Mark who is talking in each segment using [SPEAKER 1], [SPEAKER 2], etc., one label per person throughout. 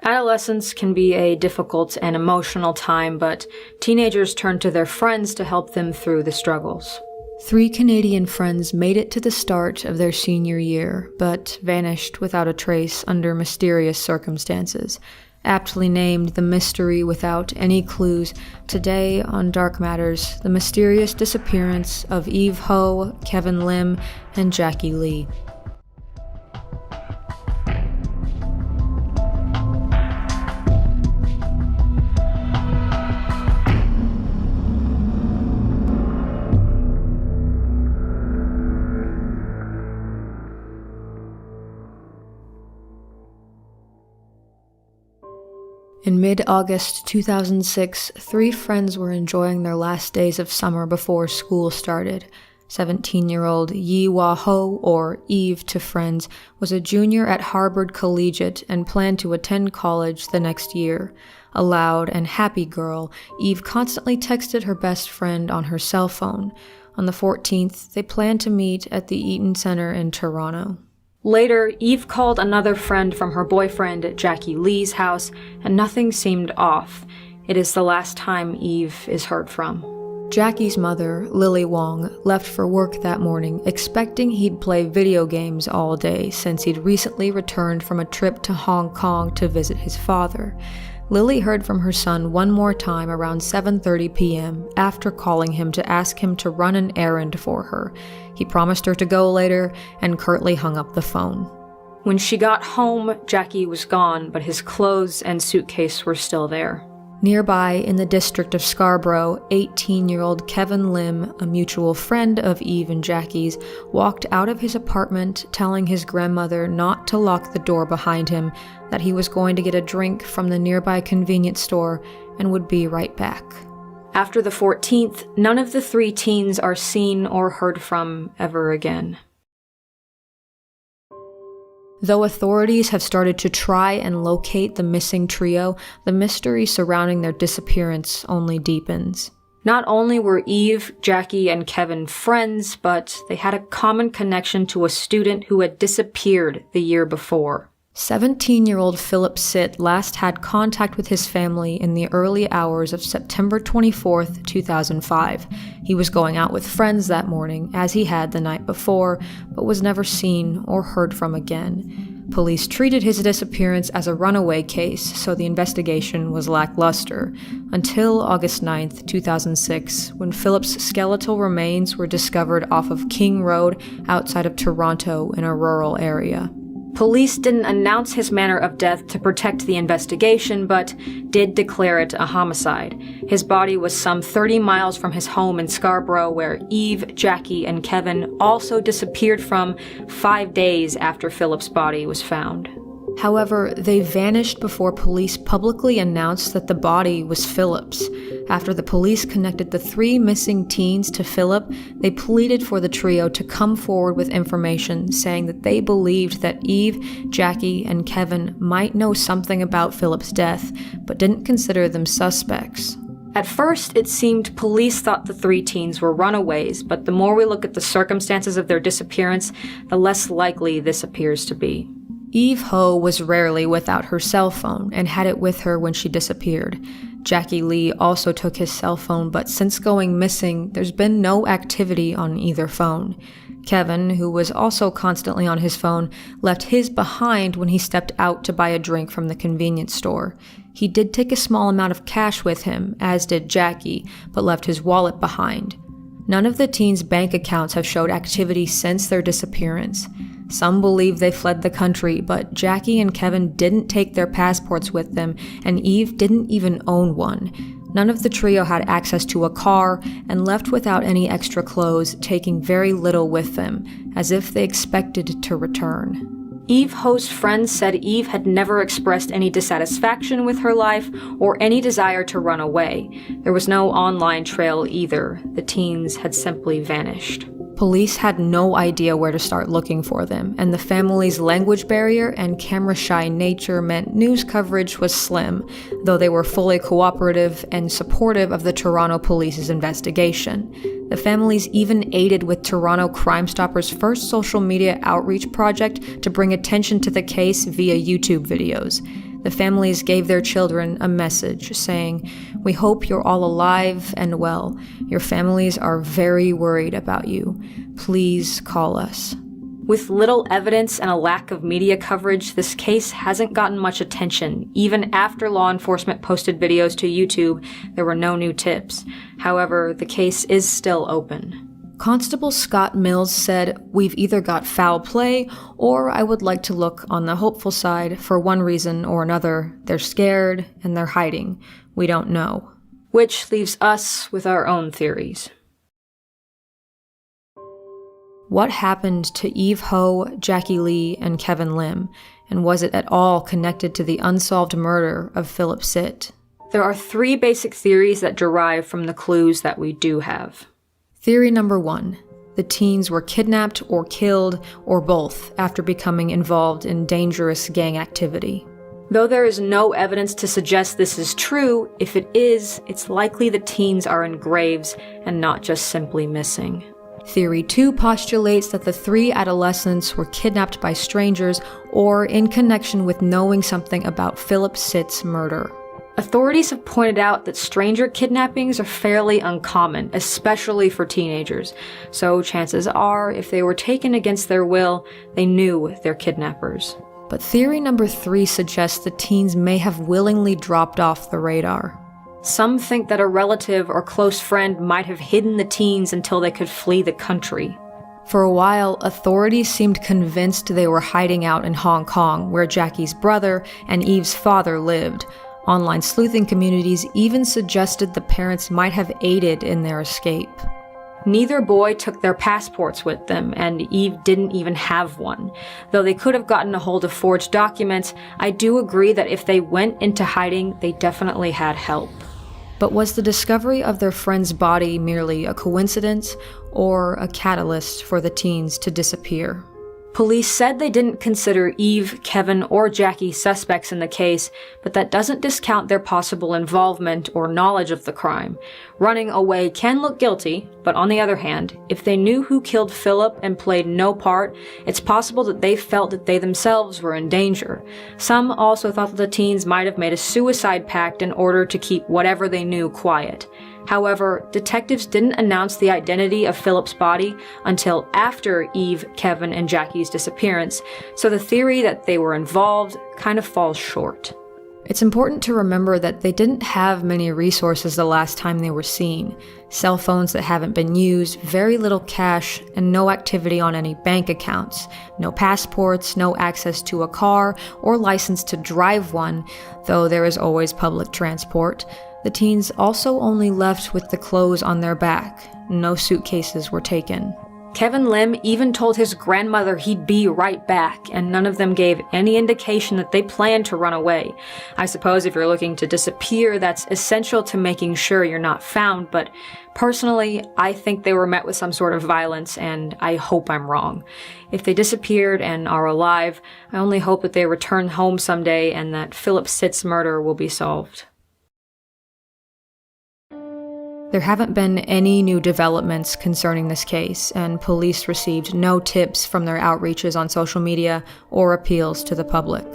[SPEAKER 1] Adolescence can be a difficult and emotional time, but teenagers turn to their friends to help them through the struggles. 3 Canadian friends made it to the start of their senior year, but vanished without a trace under mysterious circumstances. Aptly named The Mystery Without Any Clues, today on Dark Matters, the mysterious disappearance of Eve Ho, Kevin Lim, and Jackie Lee. In mid-August 2006, 3 friends were enjoying their last days of summer before school started. 17-year-old Yi Hwa Ho, or Eve to friends, was a junior at Harvard Collegiate and planned to attend college the next year. A loud and happy girl, Eve constantly texted her best friend on her cell phone. On the 14th, they planned to meet at the Eaton Center in Toronto. Later, Eve called another friend from her boyfriend, Jackie Lee's house, and nothing seemed off. It is the last time Eve is heard from. Jackie's mother, Lily Wong, left for work that morning, expecting he'd play video games all day since he'd recently returned from a trip to Hong Kong to visit his father. Lily heard from her son one more time around 7:30 p.m. after calling him to ask him to run an errand for her. He promised her to go later and curtly hung up the phone. When she got home, Jackie was gone, but his clothes and suitcase were still there. Nearby, in the district of Scarborough, 18-year-old Kevin Lim, a mutual friend of Eve and Jackie's, walked out of his apartment telling his grandmother not to lock the door behind him, that he was going to get a drink from the nearby convenience store and would be right back. After the 14th, none of the 3 teens are seen or heard from ever again. Though authorities have started to try and locate the missing trio, the mystery surrounding their disappearance only deepens. Not only were Eve, Jackie, and Kevin friends, but they had a common connection to a student who had disappeared the year before. 17-year-old Phillip last had contact with his family in the early hours of September 24th, 2005. He was going out with friends that morning, as he had the night before, but was never seen or heard from again. Police treated his disappearance as a runaway case, so the investigation was lackluster, until August 9th, 2006, when Phillip's skeletal remains were discovered off of King Road outside of Toronto in a rural area. Police didn't announce his manner of death to protect the investigation, but did declare it a homicide. His body was some 30 miles from his home in Scarborough, where Eve, Jackie, and Kevin also disappeared from 5 days after Phillip's body was found. However, they vanished before police publicly announced that the body was Phillip's. After the police connected the 3 missing teens to Phillip, they pleaded for the trio to come forward with information saying that they believed that Eve, Jackie, and Kevin might know something about Phillip's death, but didn't consider them suspects. At first, it seemed police thought the 3 teens were runaways, but the more we look at the circumstances of their disappearance, the less likely this appears to be. Eve Ho was rarely without her cell phone and had it with her when she disappeared. Jackie Lee also took his cell phone, but since going missing, there's been no activity on either phone. Kevin, who was also constantly on his phone, left his behind when he stepped out to buy a drink from the convenience store. He did take a small amount of cash with him, as did Jackie, but left his wallet behind. None of the teens' bank accounts have showed activity since their disappearance. Some believe they fled the country, but Jackie and Kevin didn't take their passports with them, and Eve didn't even own one. None of the trio had access to a car and left without any extra clothes, taking very little with them, as if they expected to return. Eve Ho's friends said Eve had never expressed any dissatisfaction with her life or any desire to run away. There was no online trail either. The teens had simply vanished. Police had no idea where to start looking for them, and the family's language barrier and camera-shy nature meant news coverage was slim, though they were fully cooperative and supportive of the Toronto Police's investigation. The families even aided with Toronto Crime Stoppers' first social media outreach project to bring attention to the case via YouTube videos. The families gave their children a message saying, "We hope you're all alive and well. Your families are very worried about you. Please call us." With little evidence and a lack of media coverage, this case hasn't gotten much attention. Even after law enforcement posted videos to YouTube, there were no new tips. However, the case is still open. Constable Scott Mills said, "We've either got foul play, or I would like to look on the hopeful side. For one reason or another, they're scared and they're hiding. We don't know." Which leaves us with our own theories. What happened to Eve Ho, Jackie Lee, and Kevin Lim, and was it at all connected to the unsolved murder of Phillip Sitt? There are 3 basic theories that derive from the clues that we do have. Theory number 1. The teens were kidnapped or killed, or both, after becoming involved in dangerous gang activity. Though there is no evidence to suggest this is true, if it is, it's likely the teens are in graves and not just simply missing. Theory 2 postulates that the 3 adolescents were kidnapped by strangers or in connection with knowing something about Phillip Sitt's murder. Authorities have pointed out that stranger kidnappings are fairly uncommon, especially for teenagers, so chances are, if they were taken against their will, they knew their kidnappers. But theory number 3 suggests the teens may have willingly dropped off the radar. Some think that a relative or close friend might have hidden the teens until they could flee the country. For a while, authorities seemed convinced they were hiding out in Hong Kong, where Jackie's brother and Eve's father lived. Online sleuthing communities even suggested the parents might have aided in their escape. Neither boy took their passports with them, and Eve didn't even have one. Though they could have gotten a hold of forged documents, I do agree that if they went into hiding, they definitely had help. But was the discovery of their friend's body merely a coincidence, or a catalyst for the teens to disappear? Police said they didn't consider Eve, Kevin, or Jackie suspects in the case, but that doesn't discount their possible involvement or knowledge of the crime. Running away can look guilty, but on the other hand, if they knew who killed Phillip and played no part, it's possible that they felt that they themselves were in danger. Some also thought that the teens might have made a suicide pact in order to keep whatever they knew quiet. However, detectives didn't announce the identity of Phillip's body until after Eve, Kevin, and Jackie's disappearance, so the theory that they were involved kind of falls short. It's important to remember that they didn't have many resources the last time they were seen. Cell phones that haven't been used, very little cash, and no activity on any bank accounts. No passports, no access to a car, or license to drive one, though there is always public transport. The teens also only left with the clothes on their back. No suitcases were taken. Kevin Lim even told his grandmother he'd be right back, and none of them gave any indication that they planned to run away. I suppose if you're looking to disappear, that's essential to making sure you're not found, but personally, I think they were met with some sort of violence, and I hope I'm wrong. If they disappeared and are alive, I only hope that they return home someday and that Phillip Sitt's murder will be solved. There haven't been any new developments concerning this case, and police received no tips from their outreaches on social media or appeals to the public.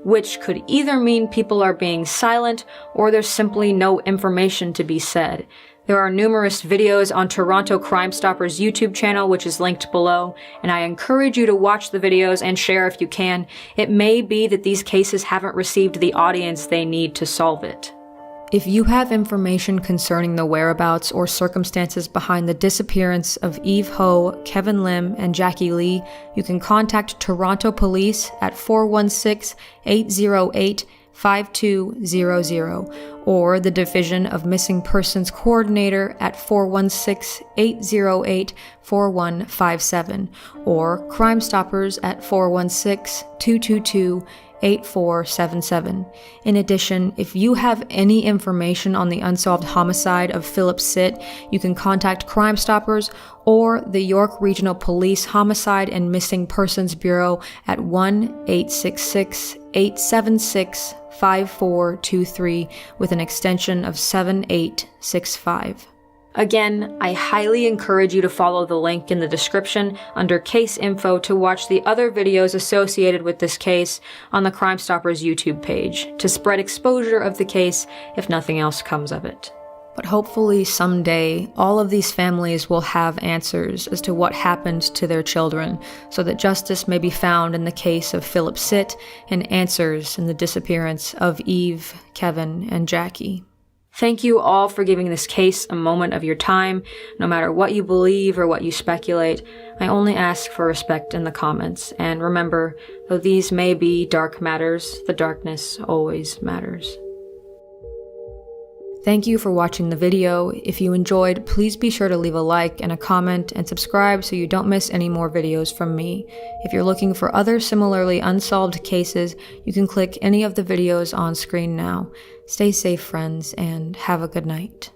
[SPEAKER 1] Which could either mean people are being silent, or there's simply no information to be said. There are numerous videos on Toronto Crime Stoppers' YouTube channel, which is linked below, and I encourage you to watch the videos and share if you can. It may be that these cases haven't received the audience they need to solve it. If you have information concerning the whereabouts or circumstances behind the disappearance of Eve Ho, Kevin Lim, and Jackie Lee, you can contact Toronto Police at 416-808-5200 or the Division of Missing Persons Coordinator at 416-808-4157 or Crime Stoppers at 416-222-8477. In addition, if you have any information on the unsolved homicide of Phillip Sitt, you can contact Crime Stoppers or the York Regional Police Homicide and Missing Persons Bureau at 1-866-876-5423 with an extension of 7865. Again, I highly encourage you to follow the link in the description under case info to watch the other videos associated with this case on the Crime Stoppers YouTube page to spread exposure of the case if nothing else comes of it. But hopefully someday, all of these families will have answers as to what happened to their children, so that justice may be found in the case of Phillip Sitt and answers in the disappearance of Eve, Kevin, and Jackie. Thank you all for giving this case a moment of your time. No matter what you believe or what you speculate, I only ask for respect in the comments. And remember, though these may be dark matters, the darkness always matters. Thank you for watching the video. If you enjoyed, please be sure to leave a like and a comment and subscribe so you don't miss any more videos from me. If you're looking for other similarly unsolved cases, you can click any of the videos on screen now. Stay safe, friends, and have a good night.